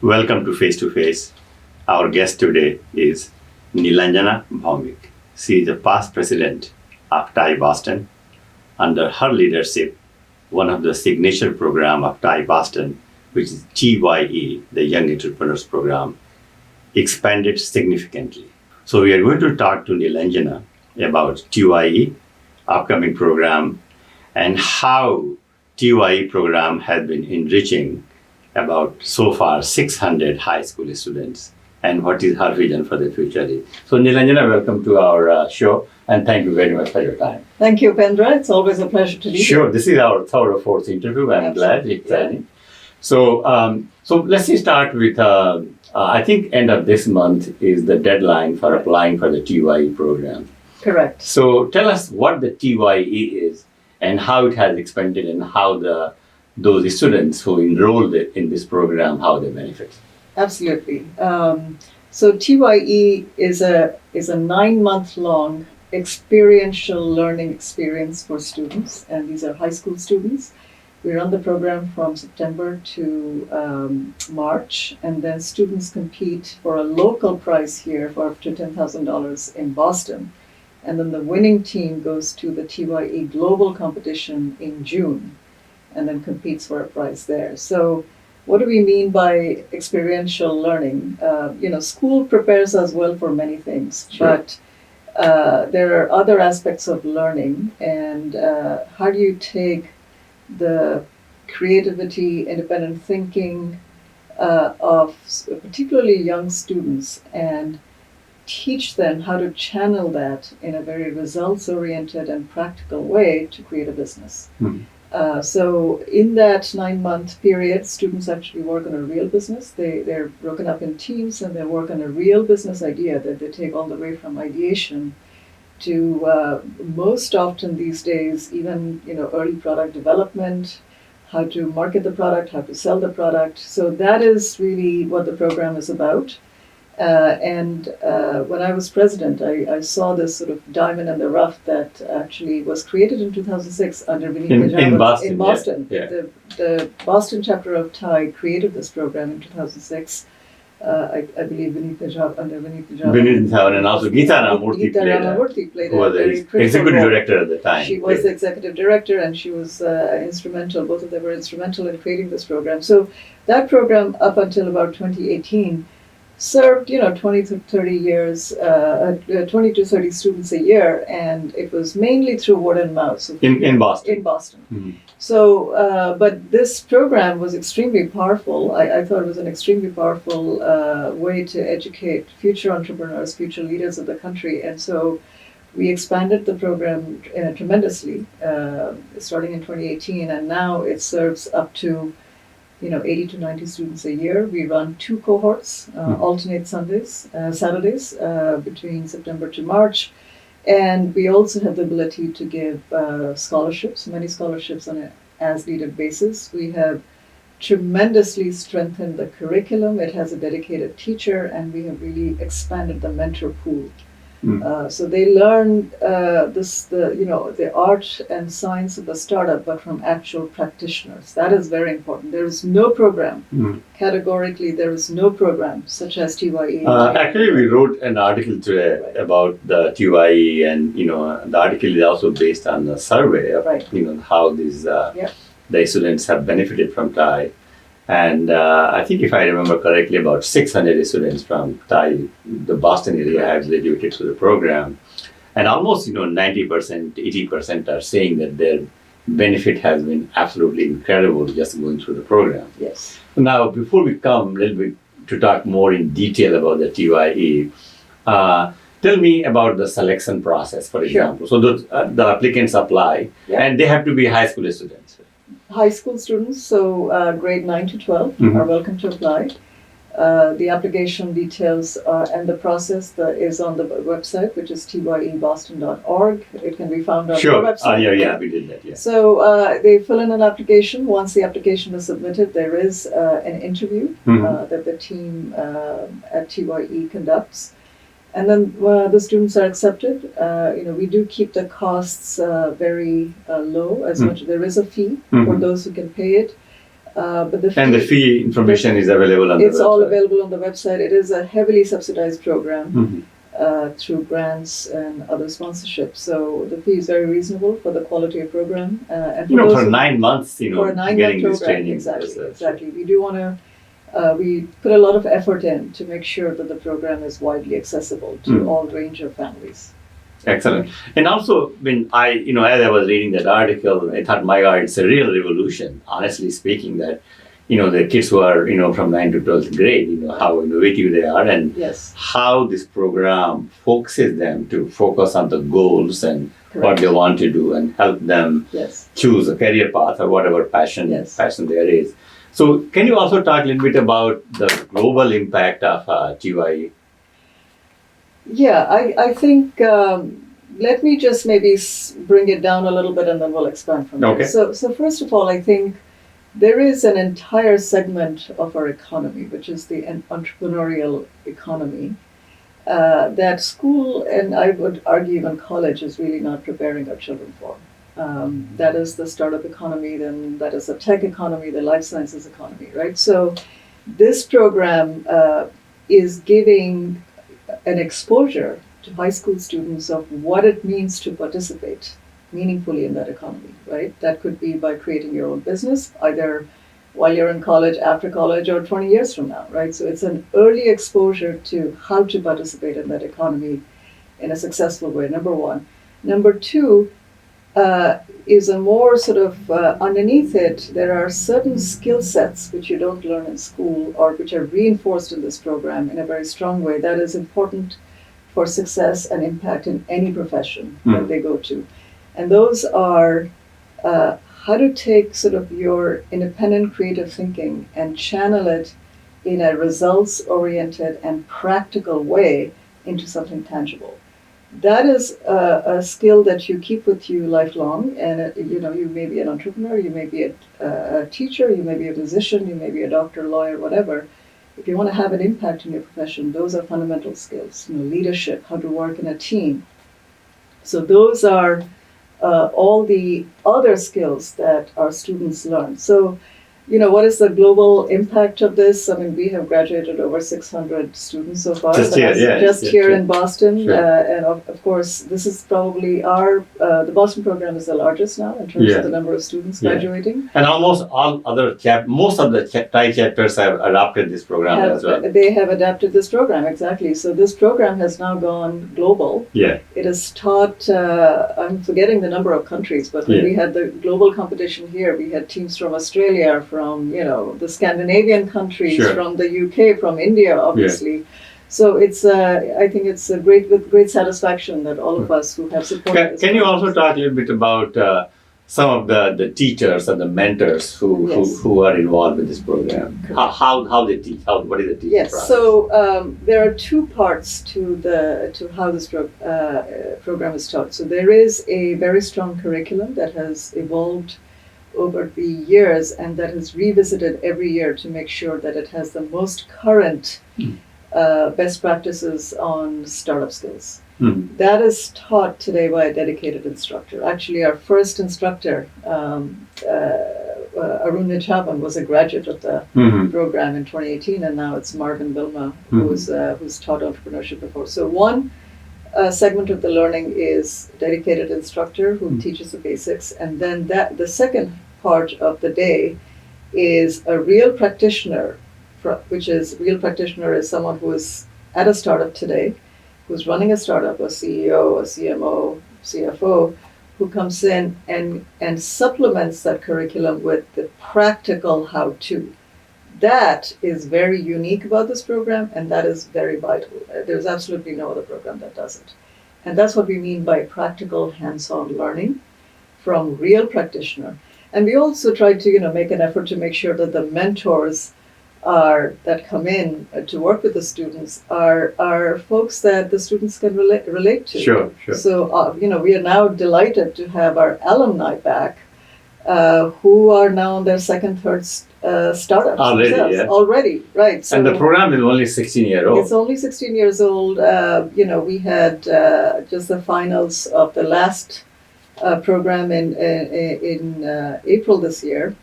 Welcome to Face to Face. Our guest today is Nilanjana Bhowmik. She is a past president of TYE Boston. Under her leadership, one of the signature program of TYE Boston, which is TYE, the Young Entrepreneurs Program, expanded significantly. So we are going to talk to Nilanjana about TYE, upcoming program, and how TYE program has been enriching about so far 600 high school students and what is her vision for the future is. So Nilanjana, welcome to our show and thank you very much for your time. Thank you, Pendra. It's always a pleasure to be here. Sure, this is our third or fourth interview. I'm glad it's exciting. So let's start with, I think end of this month is the deadline for applying for the TYE program. Correct. So tell us what the TYE is and how it has expanded and how those students who enrolled in this program, how they benefit. Absolutely. So TYE is a 9-month-long experiential learning experience for students, and these are high school students. We run the program from September to March, and then students compete for a local prize here for up to $10,000 in Boston. And then the winning team goes to the TYE Global Competition in June, and then competes for a prize there. So what do we mean by experiential learning? School prepares us well for many things, but there are other aspects of learning, and how do you take the creativity, independent thinking of particularly young students and teach them how to channel that in a very results-oriented and practical way to create a business. Mm-hmm. So in that 9-month period, students actually work on a real business. They're broken up in teams and they work on a real business idea that they take all the way from ideation to most often these days, even early product development, how to market the product, how to sell the product. So that is really what the program is about. When I was president, I saw this sort of diamond in the rough that actually was created in 2006 under Vinith in Boston. In Boston. Yeah. The Boston chapter of TYE created this program in 2006. I believe under Vinith Vinith and also Geeta Ramamurthy played who was the executive director at the time. She was the executive director, and she was instrumental. Both of them were instrumental in creating this program. So that program, up until about 2018, served 20 to 30 years, 20 to 30 students a year, and it was mainly through word and mouth. So in Boston. In Boston. Mm-hmm. So, but this program was extremely powerful. I thought it was an extremely powerful way to educate future entrepreneurs, future leaders of the country, and so we expanded the program tremendously, starting in 2018, and now it serves up to 80 to 90 students a year. We run 2 cohorts, alternate Saturdays, between September to March. And we also have the ability to give scholarships, many scholarships on an as-needed basis. We have tremendously strengthened the curriculum. It has a dedicated teacher, and we have really expanded the mentor pool. So they learn the art and science of the startup, but from actual practitioners. That is very important. There is no program, categorically, there is no program such as TYE. Actually, we wrote an article today about the TYE, and the article is also based on the survey of how these the students have benefited from TYE. And I think if I remember correctly, about 600 students from TYE, the Boston area, have graduated to the program. And almost, 90%, 80% are saying that their benefit has been absolutely incredible just going through the program. Yes. Now, before we come a little bit to talk more in detail about the TYE, tell me about the selection process, for example. Sure. So the applicants apply, and they have to be high school students. High school students, so grade 9 to 12 are welcome to apply. The application details and the process is on the website, which is tyeboston.org. It can be found on our website. We did that, yeah. So they fill in an application. Once the application is submitted, there is an interview that the team at TYE conducts. And then the students are accepted. We do keep the costs very low as much. There is a fee for those who can pay it. But the And the fee information is available on the website. It's all available on the website. It is a heavily subsidized program Mhm. through grants and other sponsorships. So the fee is very reasonable for the quality of program. And for those For who- 9 months, for a 9-month getting this program, training. exactly. We do want to. We put a lot of effort in to make sure that the program is widely accessible to all range of families. Excellent. And also, when as I was reading that article, I thought, my God, it's a real revolution, honestly speaking, that, the kids who are, from 9 to 12th grade, how innovative they are and Yes, how this program focuses them to focus on the goals and what correct. they want to do and help them Yes. choose a career path or whatever passion Yes. there is. So can you also talk a little bit about the global impact of TYE? Yeah, I think let me just maybe bring it down a little bit and then we'll expand from there. Okay. So first of all, I think there is an entire segment of our economy, which is the entrepreneurial economy, that school and I would argue even college is really not preparing our children for. That is the startup economy, then that is the tech economy, the life sciences economy, right? So this program is giving an exposure to high school students of what it means to participate meaningfully in that economy, right? That could be by creating your own business, either while you're in college, after college, or 20 years from now, right? So it's an early exposure to how to participate in that economy in a successful way, number one. Number two, is a more sort of underneath it, there are certain skill sets which you don't learn in school or which are reinforced in this program in a very strong way that is important for success and impact in any profession that they go to. And those are how to take sort of your independent creative thinking and channel it in a results-oriented and practical way into something tangible. That is a skill that you keep with you lifelong, and you may be an entrepreneur, you may be a teacher, you may be a physician, you may be a doctor, lawyer, whatever. If you want to have an impact in your profession, those are fundamental skills. Leadership, how to work in a team. So those are all the other skills that our students learn. So, what is the global impact of this? I mean, we have graduated over 600 students so far. Just here in Boston. Sure. And of course, this is probably the Boston program is the largest now in terms of the number of students graduating. And almost all other most of the TiE chapters have adopted this program as well. They have adapted this program, exactly. So this program has now gone global. Yeah. It is taught, I'm forgetting the number of countries, but when we had the global competition here, we had teams from Australia, from the Scandinavian countries, from the UK, from India, obviously. So it's I think it's with great satisfaction that all of us who have supported this. Can you also talk a little bit about some of the teachers and the mentors who are involved with this program? How they teach? What is the teaching process? So there are two parts to how this program is taught. So there is a very strong curriculum that has evolved over the years and that is revisited every year to make sure that it has the most current best practices on startup skills. That is taught today by a dedicated instructor. Actually, our first instructor, Arun Nichavan, was a graduate of the program in 2018, and now it's Marvin Vilma, who's taught entrepreneurship before. So one segment of the learning is dedicated instructor who teaches the basics, and then the second part of the day is a real practitioner, which is real practitioner is someone who is at a startup today, who's running a startup, a CEO, a CMO, CFO, who comes in and supplements that curriculum with the practical how-to. That is very unique about this program, and that is very vital. There's absolutely no other program that does it. And that's what we mean by practical hands-on learning from real practitioner. And we also try to make an effort to make sure that the mentors that come in to work with the students are folks that the students can relate to. Sure. So, we are now delighted to have our alumni back who are now on their second, third startups. Already, right. So, and the program is only 16 years old. It's only 16 years old. We had just the finals of the last program in April this year.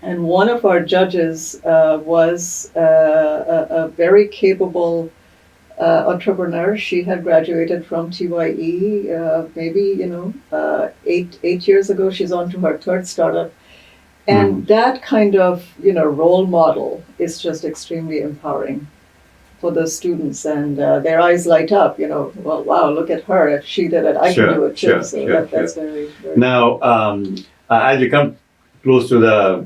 And one of our judges was a very capable entrepreneur. She had graduated from TYE maybe 8 years ago. She's on to her third startup, and that kind of role model is just extremely empowering for the students, and their eyes light up. Well, wow, look at her! If she did it, I can do it too. That's very, very. Now, as we come close to the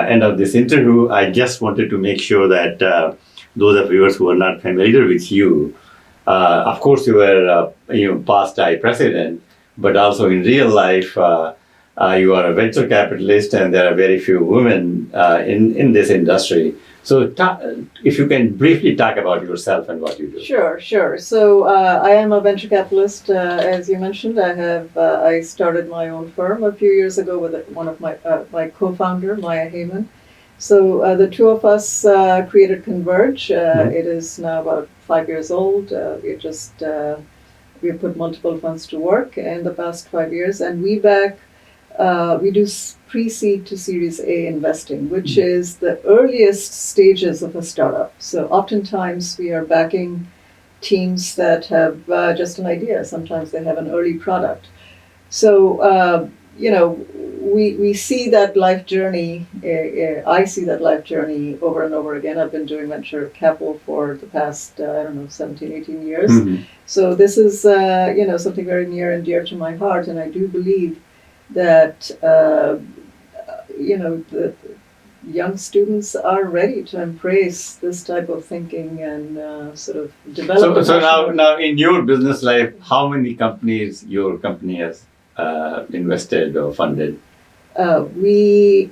end of this interview, I just wanted to make sure that those of viewers who are not familiar with you, of course, you were past TiE president, but also in real life, you are a venture capitalist, and there are very few women in this industry. So, if you can briefly talk about yourself and what you do. Sure. So, I am a venture capitalist, as you mentioned. I started my own firm a few years ago with one of my co-founder, Maya Heyman. So, the two of us created Converge. It is now about 5 years old. We put multiple funds to work in the past 5 years, and we do pre-seed to Series A investing, which is the earliest stages of a startup. So oftentimes we are backing teams that have just an idea. Sometimes they have an early product. So, we see that life journey. I see that life journey over and over again. I've been doing venture capital for the past, 17, 18 years. So this is, something very near and dear to my heart. And I do believe that the young students are ready to embrace this type of thinking and sort of develop. So now in your business life, how many companies your company has invested or funded? We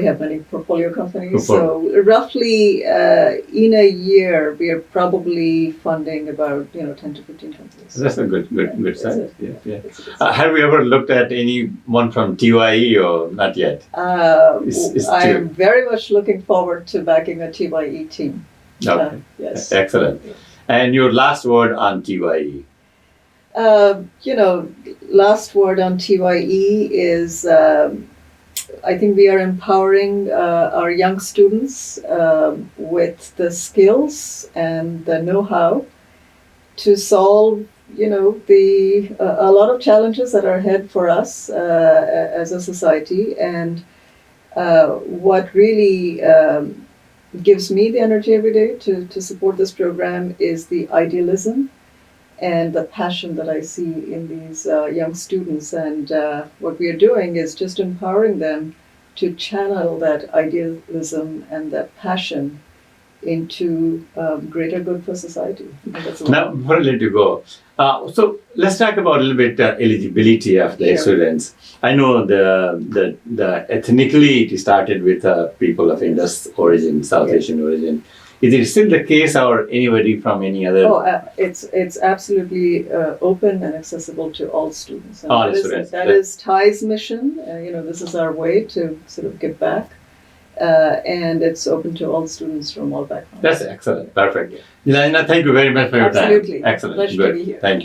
have many portfolio companies. So roughly in a year, we are probably funding about 10 to 15 companies. That's a good size. Yeah. Have you ever looked at any one from TYE or not yet? I am very much looking forward to backing a TYE team. Okay. Yes. Excellent. And your last word on TYE? Last word on TYE is I think we are empowering our young students with the skills and the know-how to solve, a lot of challenges that are ahead for us as a society. And what really gives me the energy every day to support this program is the idealism and the passion that I see in these young students. And what we are doing is just empowering them to channel that idealism and that passion into greater good for society. Now, before I let you go, so let's talk about a little bit eligibility of the students. I know the ethnically it started with people of Indus origin, South Asian origin. Is it still the case, or anybody from any other? It's absolutely open and accessible to all students. And all students. That is TiE's mission. This is our way to sort of give back, and it's open to all students from all backgrounds. That's excellent. Perfect. Nilanjana, thank you very much for your time. Absolutely. Excellent. Pleasure Good. to be here. Thank you.